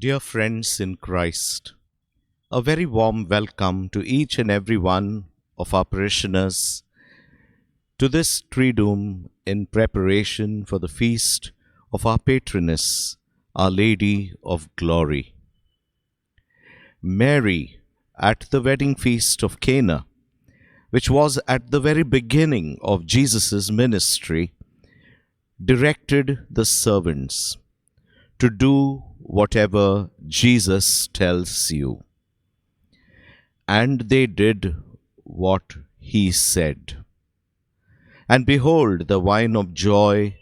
Dear friends in Christ, a very warm welcome to each and every one of our parishioners to this Triduum in preparation for the feast of our patroness, Our Lady of Glory. Mary, at the wedding feast of Cana, which was at the very beginning of Jesus' ministry, directed the servants to do whatever Jesus tells you. And they did what he said. And behold, the wine of joy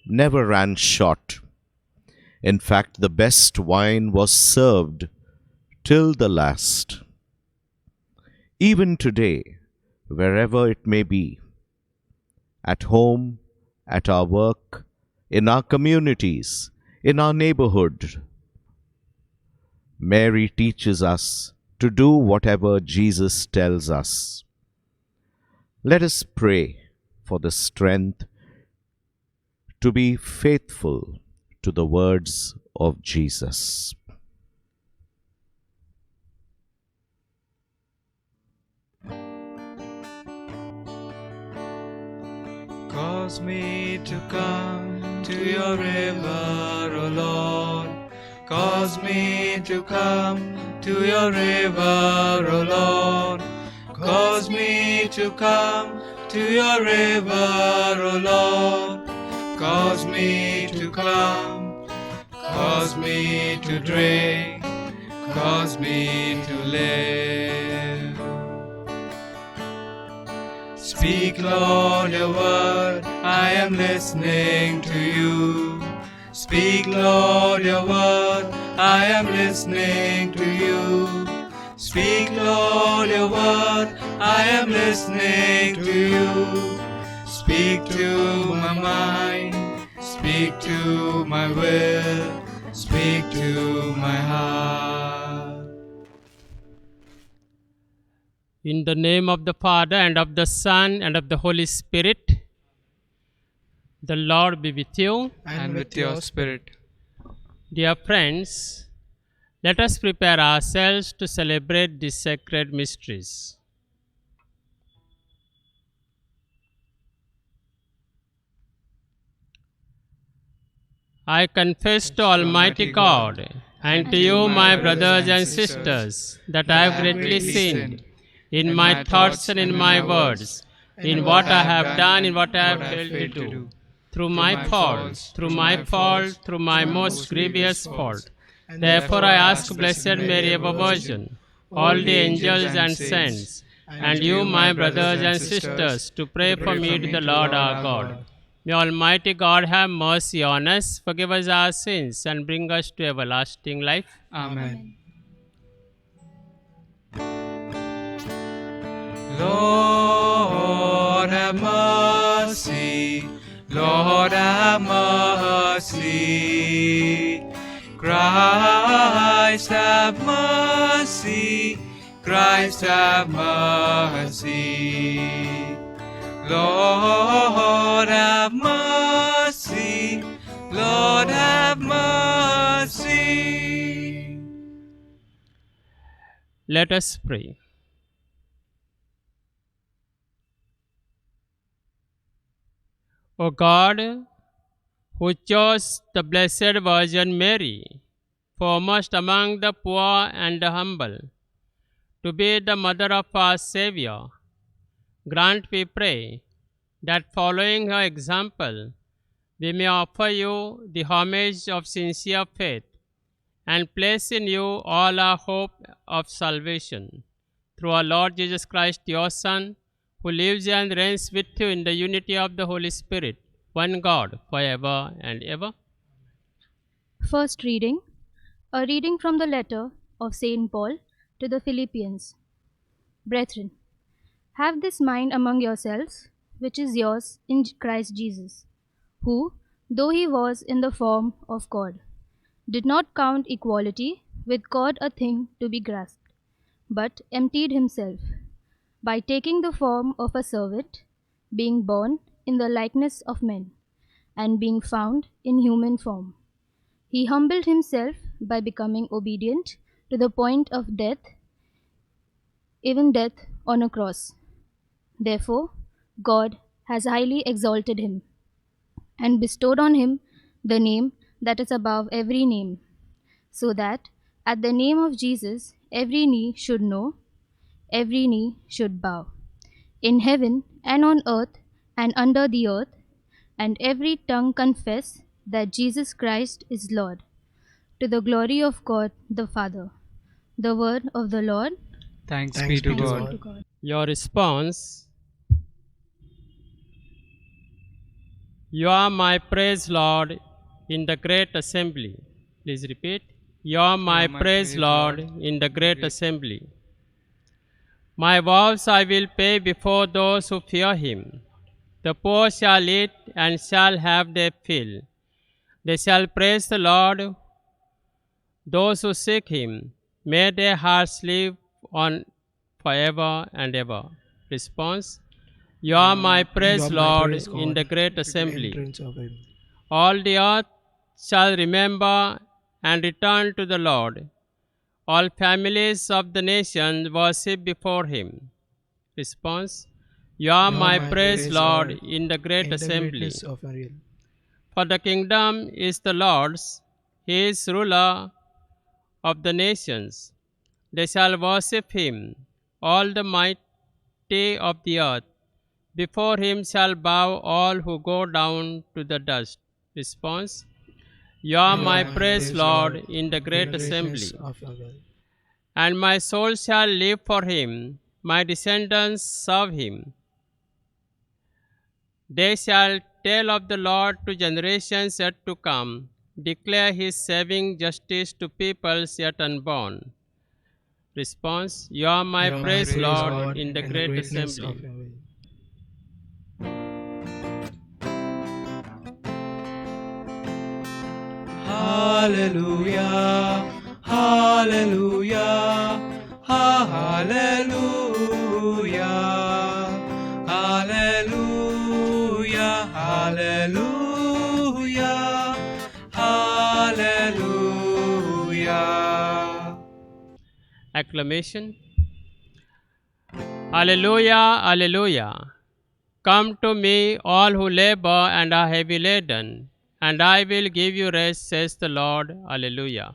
never ran short. In fact, the best wine was served till the last. Even today, wherever it may be, at home, at our work, in our communities, in our neighborhood, Mary teaches us to do whatever Jesus tells us. Let us pray for the strength to be faithful to the words of Jesus. Cause me to come to your river, O Lord. Cause me to come to your river, O Lord. Cause me to come to your river, O Lord. Cause me to come, cause me to drink, cause me to live. Speak, Lord, your word, I am listening to you. Speak, Lord, your word, I am listening to you. Speak, Lord, your word, I am listening to you. Speak to my mind, speak to my will, speak to my heart. In the name of the Father, and of the Son, and of the Holy Spirit, the Lord be with you. And with your spirit. Dear friends, let us prepare ourselves to celebrate these sacred mysteries. I confess to Almighty God and to you, my brothers and sisters, that I have greatly sinned in my thoughts and in my words, in what I have done, in what I have failed to do, through my fault, through my most grievous fault. Therefore I ask Blessed Mary, ever Virgin, all the angels and saints, and you, my brothers and sisters, to pray for me to the Lord our God. May Almighty God have mercy on us, forgive us our sins, and bring us to everlasting life. Amen. Lord have mercy, Lord have mercy. Christ have mercy, Christ have mercy. Lord have mercy, Lord have mercy. Let us pray. O God, who chose the Blessed Virgin Mary, foremost among the poor and the humble, to be the mother of our Savior, grant, we pray, that following her example, we may offer you the homage of sincere faith and place in you all our hope of salvation. Through our Lord Jesus Christ, your Son, who lives and reigns with you in the unity of the Holy Spirit, one God, forever and ever. First reading, a reading from the letter of St. Paul to the Philippians. Brethren, have this mind among yourselves, which is yours in Christ Jesus, who, though he was in the form of God, did not count equality with God a thing to be grasped, but emptied himself, by taking the form of a servant, being born in the likeness of men, and being found in human form. He humbled himself by becoming obedient to the point of death, even death on a cross. Therefore, God has highly exalted him and bestowed on him the name that is above every name, so that at the name of Jesus every knee should know, every knee should bow, in heaven and on earth and under the earth, and every tongue confess that Jesus Christ is Lord, to the glory of God the Father. The word of the Lord. Thanks be to Thanks be God. to God. Your response: You are my praise, Lord, in the great assembly. Please repeat. You are my praise, Lord, in the great assembly. My vows I will pay before those who fear him. The poor shall eat and shall have their fill. They shall praise the Lord, those who seek him. May their hearts live on forever and ever. Response: You are my praise, Lord, in the great assembly. All the earth shall remember and return to the Lord. All families of the nations worship before him. Response: You are my praise, Lord, in the great assembly. For the kingdom is the Lord's, he is ruler of the nations. They shall worship him, all the mighty of the earth. Before him shall bow all who go down to the dust. Response: You are my praise, Lord, in the great assembly. And my soul shall live for him, my descendants serve him. They shall tell of the Lord to generations yet to come, declare his saving justice to peoples yet unborn. Response: You are my praise, Lord, in the great assembly. Hallelujah, hallelujah, hallelujah, hallelujah, hallelujah, hallelujah. Acclamation. Alleluia, alleluia. Come to me, all who labor and are heavy laden, and I will give you rest, says the Lord. Alleluia.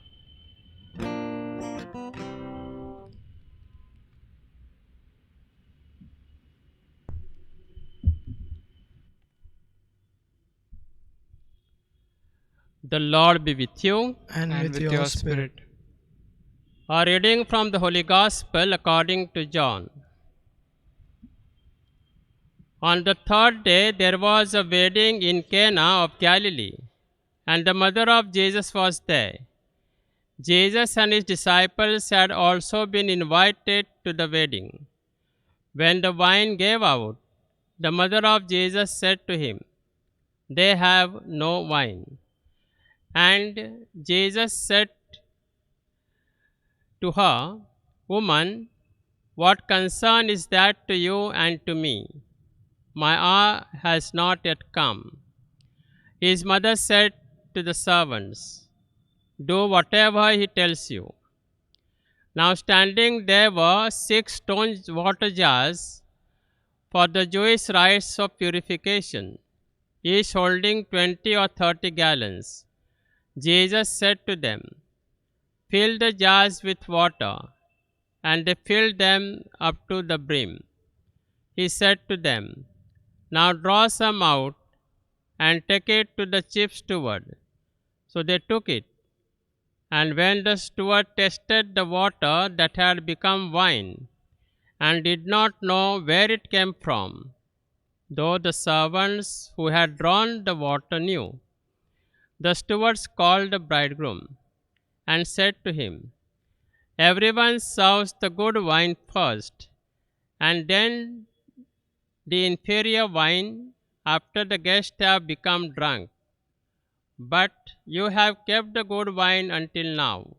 The Lord be with you. And with your spirit. A reading from the Holy Gospel according to John. On the third day there was a wedding in Cana of Galilee, and the mother of Jesus was there. Jesus and his disciples had also been invited to the wedding. When the wine gave out, the mother of Jesus said to him, They have no wine. And Jesus said to her, Woman, what concern is that to you and to me? My hour has not yet come. His mother said to the servants, Do whatever he tells you. Now standing there were 6 stone water jars for the Jewish rites of purification, each holding 20 or 30 gallons. Jesus said to them, Fill the jars with water, and they filled them up to the brim. He said to them, Now draw some out and take it to the chief steward. So they took it. And when the steward tasted the water that had become wine, and did not know where it came from, though the servants who had drawn the water knew, the stewards called the bridegroom and said to him, Everyone serves the good wine first, and then the inferior wine after the guests have become drunk. But you have kept the good wine until now.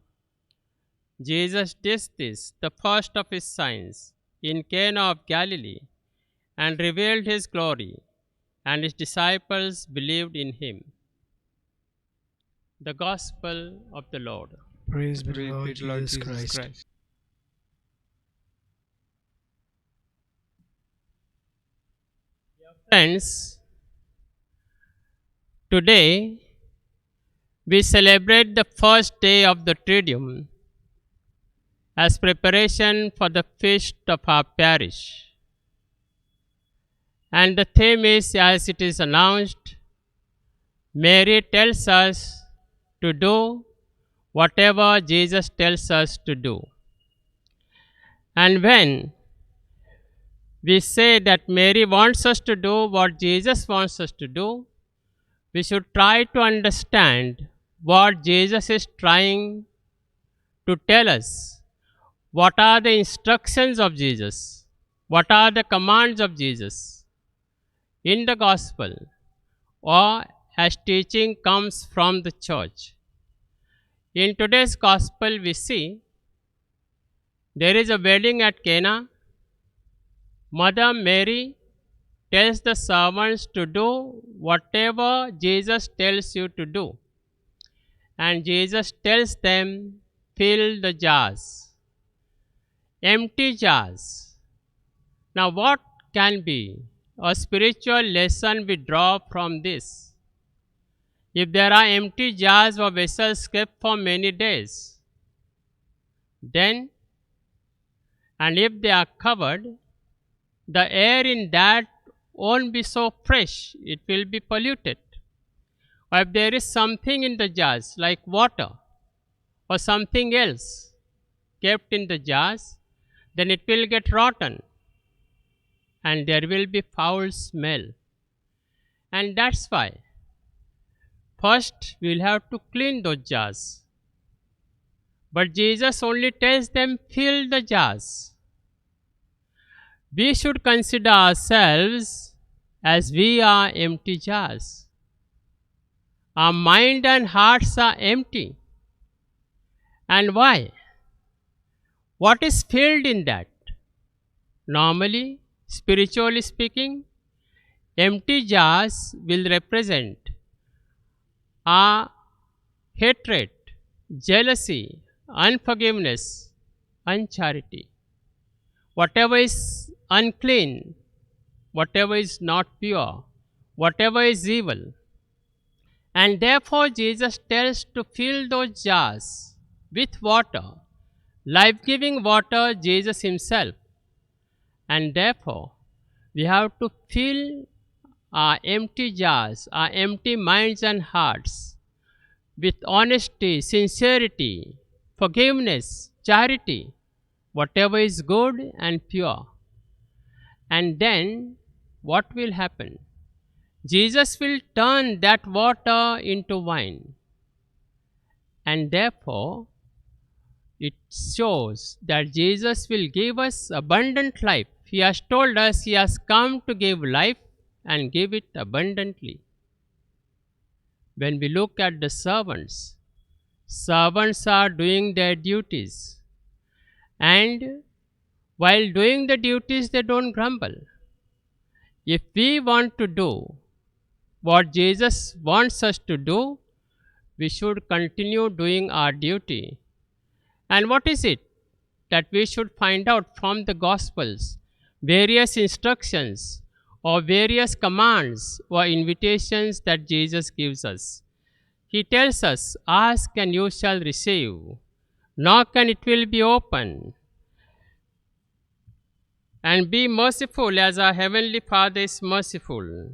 Jesus did this, the first of his signs, in Cana of Galilee, and revealed his glory, and his disciples believed in him. The Gospel of the Lord. Praise be to Lord Jesus Christ. Friends, today we celebrate the first day of the Triduum as preparation for the feast of our parish. And the theme is, as it is announced, Mary tells us to do whatever Jesus tells us to do. And when we say that Mary wants us to do what Jesus wants us to do, we should try to understand what Jesus is trying to tell us. What are the instructions of Jesus? What are the commands of Jesus in the gospel, or as teaching comes from the church? In today's gospel, we see there is a wedding at Cana. Mother Mary tells the servants to do whatever Jesus tells you to do. And Jesus tells them, fill the jars. Empty jars. Now what can be a spiritual lesson we draw from this? If there are empty jars or vessels kept for many days, then, and if they are covered, the air in that won't be so fresh, it will be polluted. Or if there is something in the jars like water or something else kept in the jars, then it will get rotten and there will be foul smell. And that's why first we will have to clean those jars. But Jesus only tells them, fill the jars. We should consider ourselves as we are empty jars. Our mind and hearts are empty. And why? What is filled in that? Normally, spiritually speaking, empty jars will represent our hatred, jealousy, unforgiveness, uncharity. Whatever is unclean, whatever is not pure, whatever is evil. And therefore Jesus tells to fill those jars with water, life-giving water, Jesus himself. And therefore we have to fill our empty jars, our empty minds and hearts with honesty, sincerity, forgiveness, charity, whatever is good and pure. And then what will happen? Jesus will turn that water into wine. And therefore, it shows that Jesus will give us abundant life. He has told us he has come to give life and give it abundantly. When we look at the servants, servants are doing their duties. And while doing the duties, they don't grumble. If we want to do what Jesus wants us to do, we should continue doing our duty. And what is it that we should find out from the Gospels? Various instructions or various commands or invitations that Jesus gives us. He tells us, ask and you shall receive. Knock and it will be open. And be merciful as our Heavenly Father is merciful.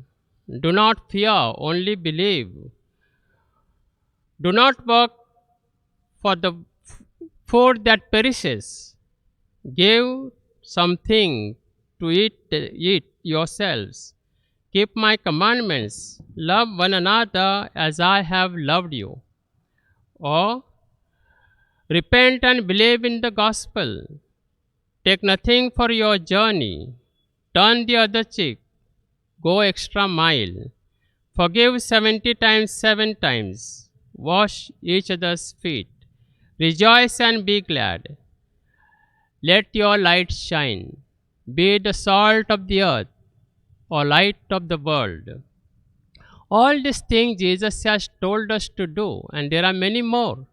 Do not fear, only believe. Do not work for the food that perishes. Give something to eat yourselves. Keep my commandments. Love one another as I have loved you. Or repent and believe in the gospel. Take nothing for your journey. Turn the other cheek. Go extra mile. Forgive 70 times, 7 times. Wash each other's feet. Rejoice and be glad. Let your light shine. Be the salt of the earth or light of the world. All these things Jesus has told us to do, and there are many more.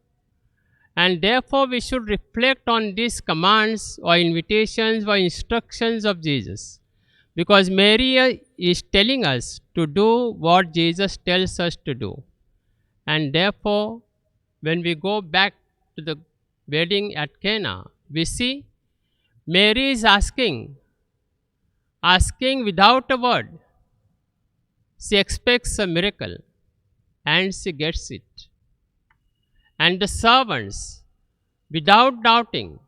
And therefore we should reflect on these commands or invitations or instructions of Jesus. Because Mary is telling us to do what Jesus tells us to do. And therefore, when we go back to the wedding at Cana, we see Mary is asking without a word. She expects a miracle and she gets it. And the servants, without doubting,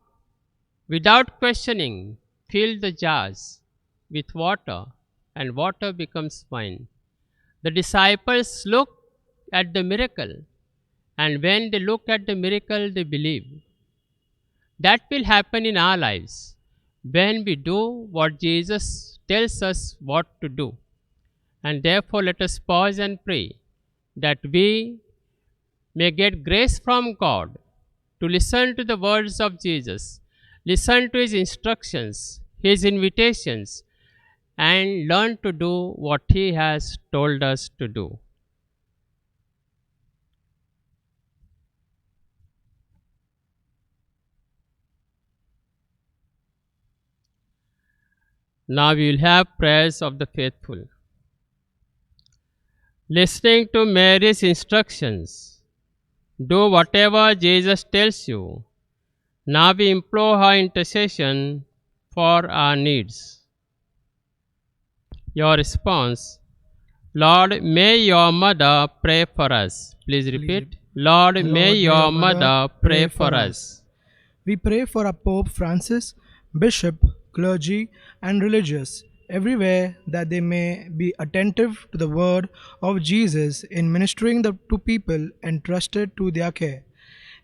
without questioning, fill the jars with water, and water becomes wine. The disciples look at the miracle, and when they look at the miracle, they believe. That will happen in our lives when we do what Jesus tells us what to do. And therefore, let us pause and pray that we may get grace from God to listen to the words of Jesus, listen to his instructions, his invitations, and learn to do what he has told us to do. Now we will have prayers of the faithful. Listening to Mary's instructions, do whatever Jesus tells you. Now we implore her intercession for our needs. Your response: Lord, may your mother pray for us. Please repeat. Lord, may your mother pray for us. We pray for our Pope Francis, Bishop, clergy, and religious everywhere that they may be attentive to the word of Jesus in ministering to people entrusted to their care,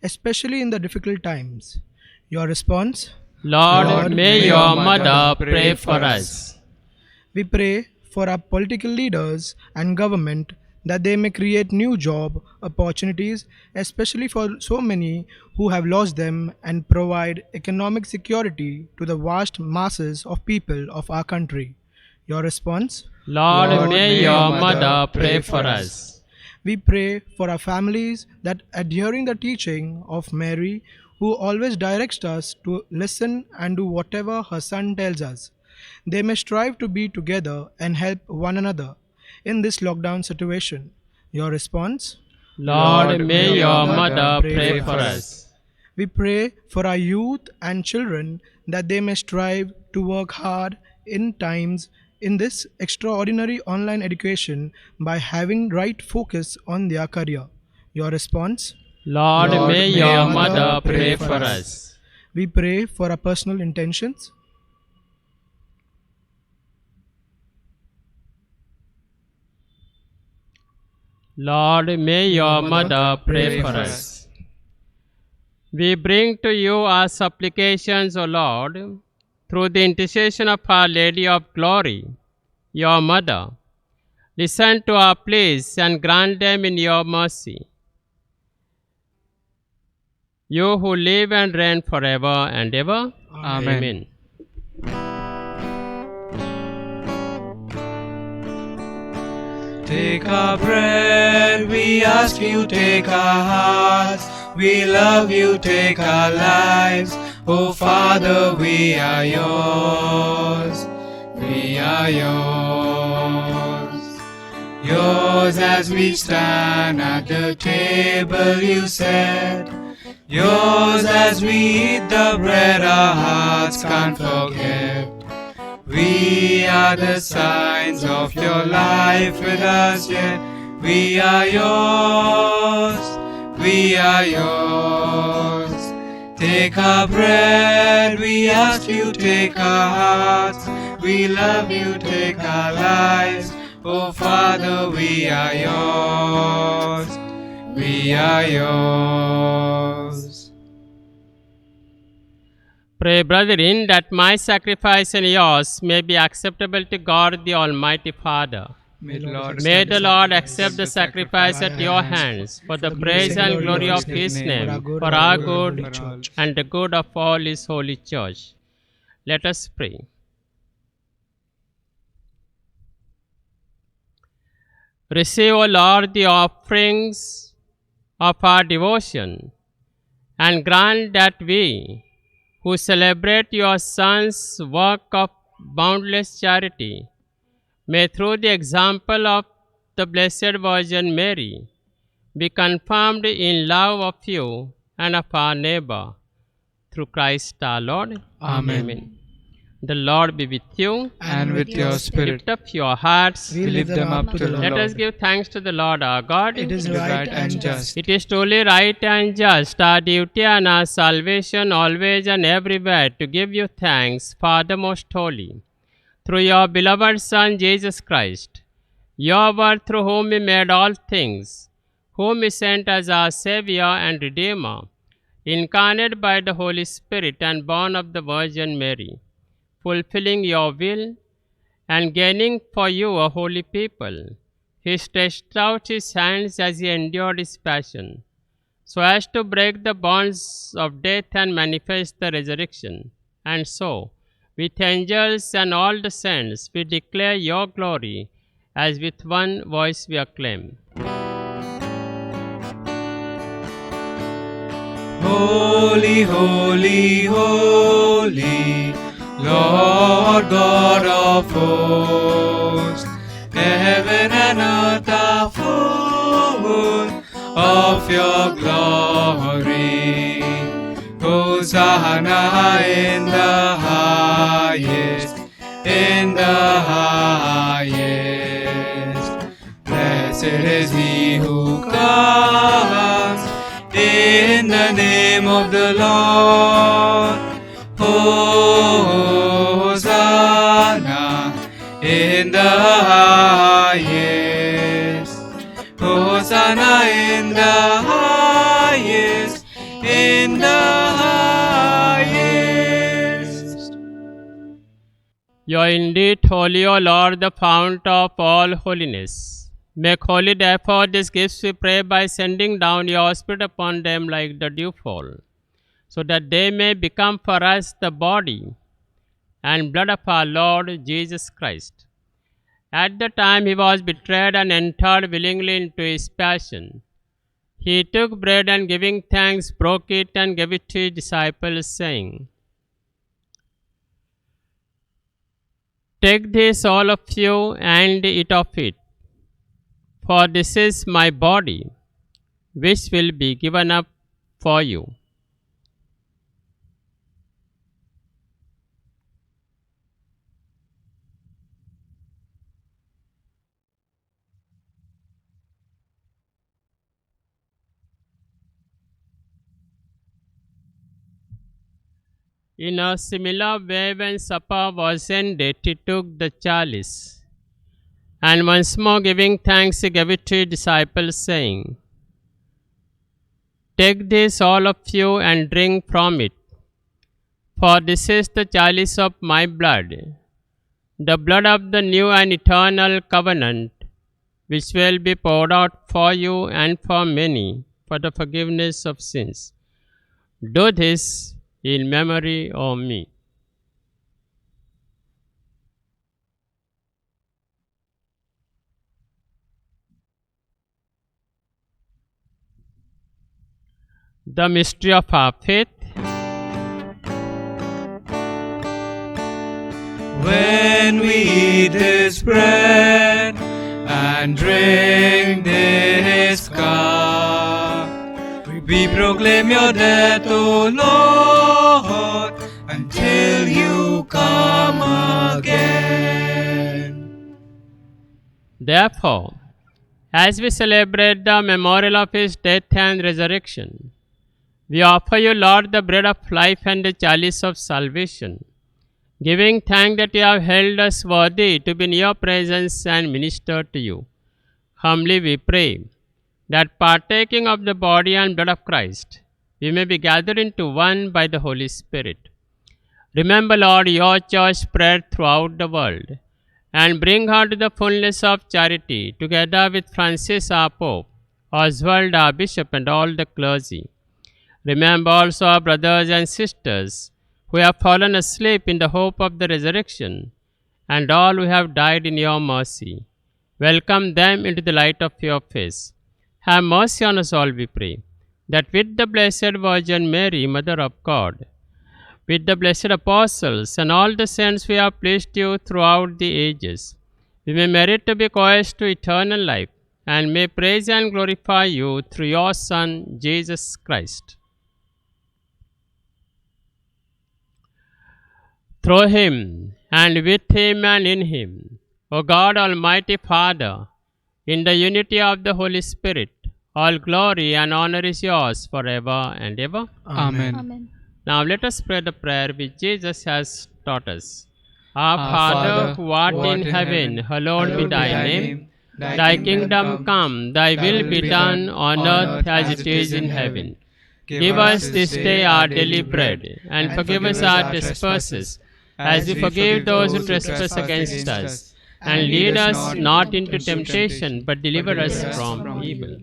especially in the difficult times. Your response? Lord, may your mother pray for us. We pray for our political leaders and government that they may create new job opportunities, especially for so many who have lost them, and provide economic security to the vast masses of people of our country. Your response? Lord, may your mother pray for us. We pray for our families that, adhering the teaching of Mary, who always directs us to listen and do whatever her Son tells us, they may strive to be together and help one another in this lockdown situation. Your response? Lord, may your mother pray for us. We pray for our youth and children that they may strive to work hard in times in this extraordinary online education by having right focus on their career. Your response? Lord, may your mother pray for us. We pray for our personal intentions. Lord, may your mother pray for us. We bring to you our supplications, O Lord, through the intercession of Our Lady of Glory, your mother. Listen to our pleas and grant them in your mercy. You who live and reign forever and ever. Amen. Take our bread, we ask you, take our hearts. We love you, take our lives. Oh Father, we are yours. We are yours. Yours as we stand at the table you set. Yours as we eat the bread our hearts can't forget. We are the signs of your life with us yet. We are yours, we are yours. Take our bread, we ask you, take our hearts. We love you, take our lives. Oh Father, we are yours, we are yours. Pray, brethren, that my sacrifice and yours may be acceptable to God the Almighty Father. May the Lord accept the sacrifice at your hands for the praise and glory of his name, for our good and the good of all his holy church. Let us pray. Receive, O Lord, the offerings of our devotion, and grant that we, who celebrate your Son's work of boundless charity, may through the example of the Blessed Virgin Mary be confirmed in love of you and of our neighbor. Through Christ our Lord. Amen. The Lord be with you. And with your spirit, Lift up your hearts. We lift them up to the Let us Lord. give thanks to the Lord our God. It is It is right and just. It is truly right and just, our duty and our salvation, always and everywhere, to give you thanks, Father most holy, through your beloved Son, Jesus Christ, your word through whom we made all things, whom we sent as our Savior and Redeemer, incarnate by the Holy Spirit and born of the Virgin Mary, fulfilling your will and gaining for you a holy people. He stretched out his hands as he endured his passion, so as to break the bonds of death and manifest the resurrection. And so, with angels and all the saints, we declare your glory, as with one voice we acclaim. Holy, holy, holy, Lord God of hosts, heaven and earth are full of your glory. Hosanna in the highest, in the highest. Blessed is he who comes in the name of the Lord. Hosanna in the highest. Hosanna in the highest. In the highest. You are indeed holy, O Lord, the fount of all holiness. Make holy, therefore, these gifts, we pray, by sending down your Spirit upon them like the dewfall, so that they may become for us the body and blood of our Lord Jesus Christ. At the time he was betrayed and entered willingly into his passion, he took bread and, giving thanks, broke it and gave it to his disciples, saying, "Take this, all of you, and eat of it, for this is my body, which will be given up for you." In a similar way, when supper was ended, he took the chalice, and once more giving thanks, he gave it to his disciples, saying, "Take this, all of you, and drink from it, for this is the chalice of my blood, the blood of the new and eternal covenant, which will be poured out for you and for many for the forgiveness of sins. Do this in memory of me." The mystery of our faith. When we eat this bread and drink this cup, we proclaim your death, O Lord, until you come again. Therefore, as we celebrate the memorial of his death and resurrection, we offer you, Lord, the bread of life and the chalice of salvation, giving thanks that you have held us worthy to be in your presence and minister to you. Humbly we pray that, partaking of the body and blood of Christ, we may be gathered into one by the Holy Spirit. Remember, Lord, your church spread throughout the world, and bring her to the fullness of charity, together with Francis our Pope, Oswald our Bishop, and all the clergy. Remember also our brothers and sisters who have fallen asleep in the hope of the resurrection, and all who have died in your mercy. Welcome them into the light of your face. Have mercy on us all, we pray. that with the Blessed Virgin Mary, Mother of God, with the blessed apostles and all the saints we have pleased you throughout the ages, we may merit to be co-heirs to eternal life, and may praise and glorify you through your Son, Jesus Christ. Through him, and with him, and in him, O God, Almighty Father, in the unity of the Holy Spirit, all glory and honor is yours forever and ever. Amen. Amen. Now let us pray the prayer which Jesus has taught us. Our Our Father, who art in heaven, hallowed be thy name. Thy kingdom come, thy will be done on earth as it is in heaven. Give us this day our daily bread, and forgive us our trespasses, as we forgive those who trespass against us. And lead us not into temptation, but deliver us from evil.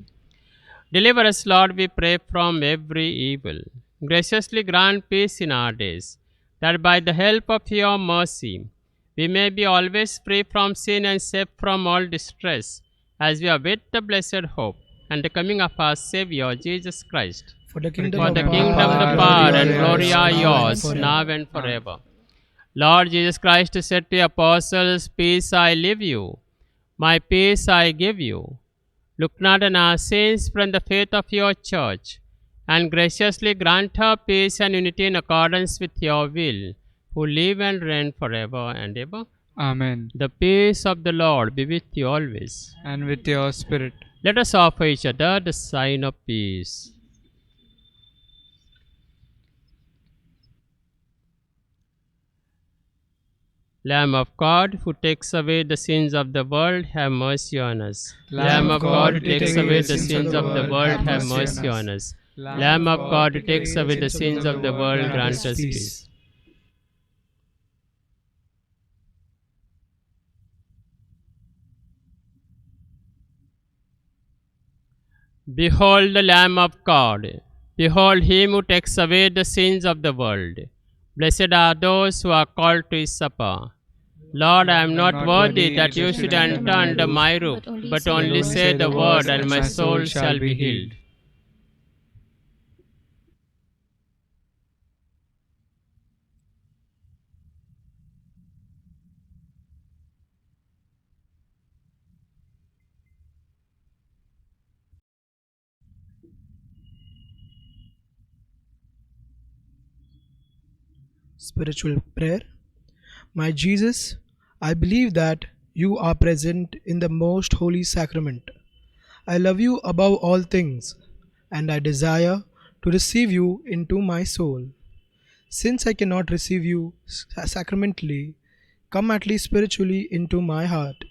Deliver us, Lord, we pray, from every evil. Graciously grant peace in our days, that by the help of your mercy we may be always free from sin and safe from all distress, as we await the blessed hope and the coming of our Saviour Jesus Christ. For the kingdom, For the kingdom, the power, and glory are yours, now and forever. Lord Jesus Christ said to the apostles, Peace I leave you, my peace I give you. Look not on our sins from the faith of your church, and graciously grant her peace and unity in accordance with your will, who live and reign forever and ever. Amen. The peace of the Lord be with you always. And with your spirit. Let us offer each other the sign of peace. Lamb of God, who takes away the sins of the world, have mercy on us. Lamb of God, who takes away the sins of the world, have mercy on us. Lamb of God, who takes away the sins of the world, grant us peace. Behold the Lamb of God. Behold him who takes away the sins of the world. Blessed are those who are called to his supper. Lord, I am not worthy that you should enter under my roof, but only say the word, and my soul shall be healed. Spiritual prayer. My Jesus, I believe that you are present in the most holy sacrament. I love you above all things, and I desire to receive you into my soul. Since I cannot receive you sacramentally, come at least spiritually into my heart.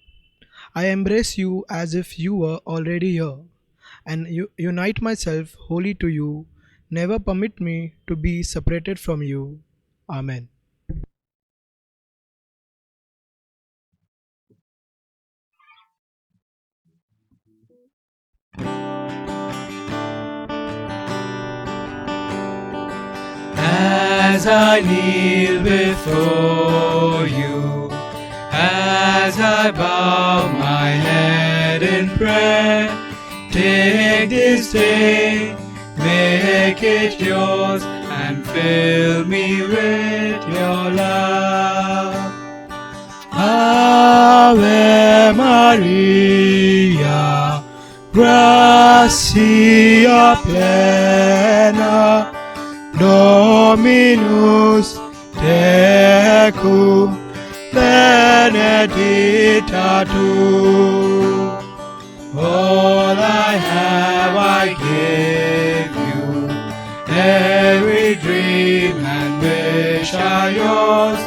I embrace you as if you were already here, and unite myself wholly to you. Never permit me to be separated from you. Amen. As I kneel before you, as I bow my head in prayer, take this day, make it yours, and fill me with your love. Ave Maria, gratia plena, Dominus tecum, benedicta tu. All I have I give you, every dream and wish are yours.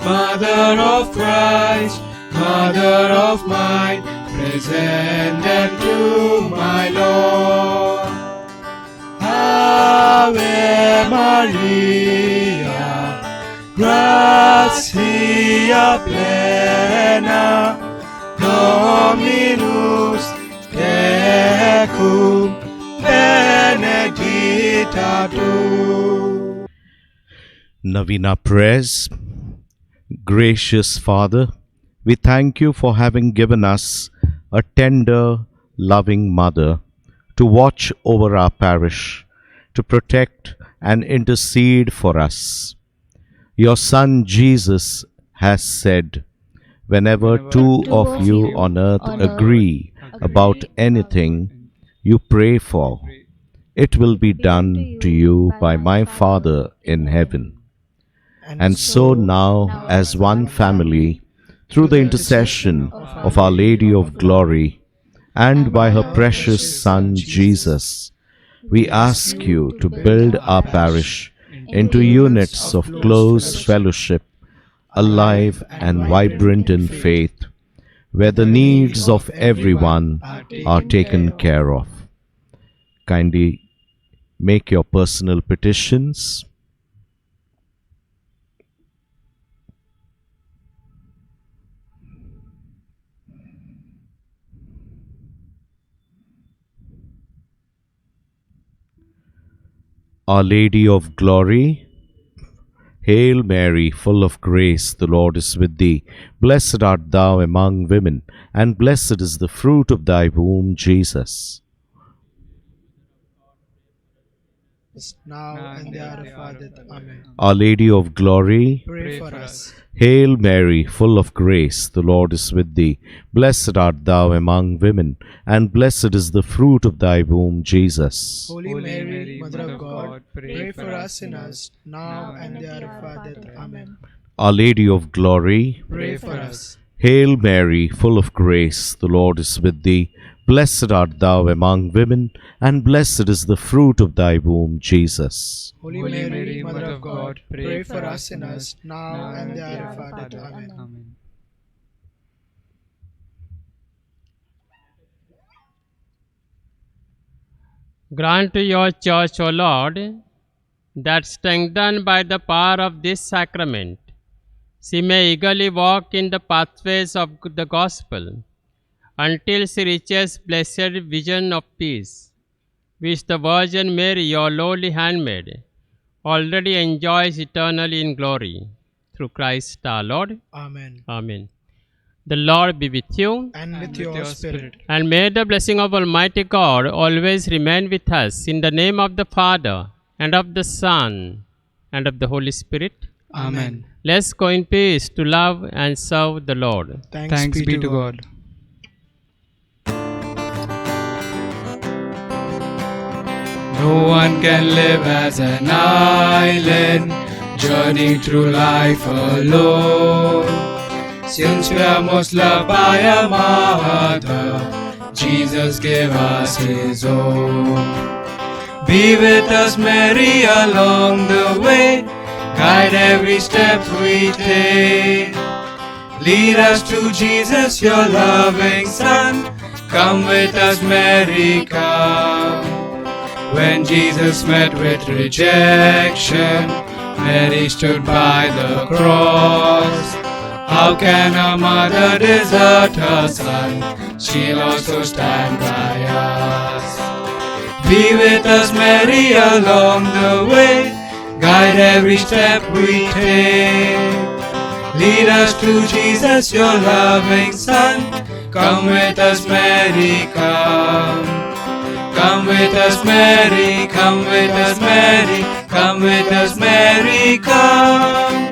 Mother of Christ, Mother of mine, present them to my Lord. Ave Maria, gratia plena, Dominus tecum, benedicta tu. Novena prayers. Gracious Father, we thank you for having given us a tender, loving mother to watch over our parish to protect and intercede for us. Your Son Jesus has said, whenever two of you on earth agree about anything you pray for, it will be done to you by my Father in heaven. And so now, as one family, through the intercession of Our Lady of Glory, and by her precious Son Jesus, we ask you to build our parish into units of close fellowship, alive and vibrant in faith, where the needs of everyone are taken care of. Kindly make your personal petitions. Our Lady of Glory, Hail Mary, full of grace, the Lord is with thee. Blessed art thou among women, and blessed is the fruit of thy womb, Jesus. Now and the hour of our death. Amen. Our Lady of Glory, Pray for us. Hail Mary, full of grace, the Lord is with thee. Blessed art thou among women, and blessed is the fruit of thy womb, Jesus. Holy Mary, Mother of God, pray for us sinners, now and the hour of our death. Amen. Our Lady of Glory, Pray for us. Hail Mary, full of grace, the Lord is with thee. Blessed art thou among women, and blessed is the fruit of thy womb, Jesus. Holy Mary, Mother of God, pray for us sinners, now and the hour of our death. Amen. Grant to your church, O Lord, that strengthened by the power of this sacrament, she may eagerly walk in the pathways of the gospel, until she reaches blessed vision of peace, which the Virgin Mary, your lowly handmaid, already enjoys eternally in glory. Through Christ our Lord. Amen. Amen. The Lord be with you, And with your spirit. and may the blessing of Almighty God always remain with us, in the name of the Father, and of the Son, and of the Holy Spirit. Amen. Let's go in peace to love and serve the Lord. Thanks be to God. No one can live as an island, journeying through life alone. Since we are most loved by a mother, Jesus gave us His own. Be with us, Mary, along the way, guide every step we take. Lead us to Jesus, your loving Son. Come with us, Mary, come. When Jesus met with rejection, Mary stood by the cross. How can a mother desert her son? She'll also stand by us. Be with us, Mary, along the way, guide every step we take. Lead us to Jesus, your loving Son. Come with us, Mary, come. Come with us, Mary, come with us, Mary, come with us, Mary, come.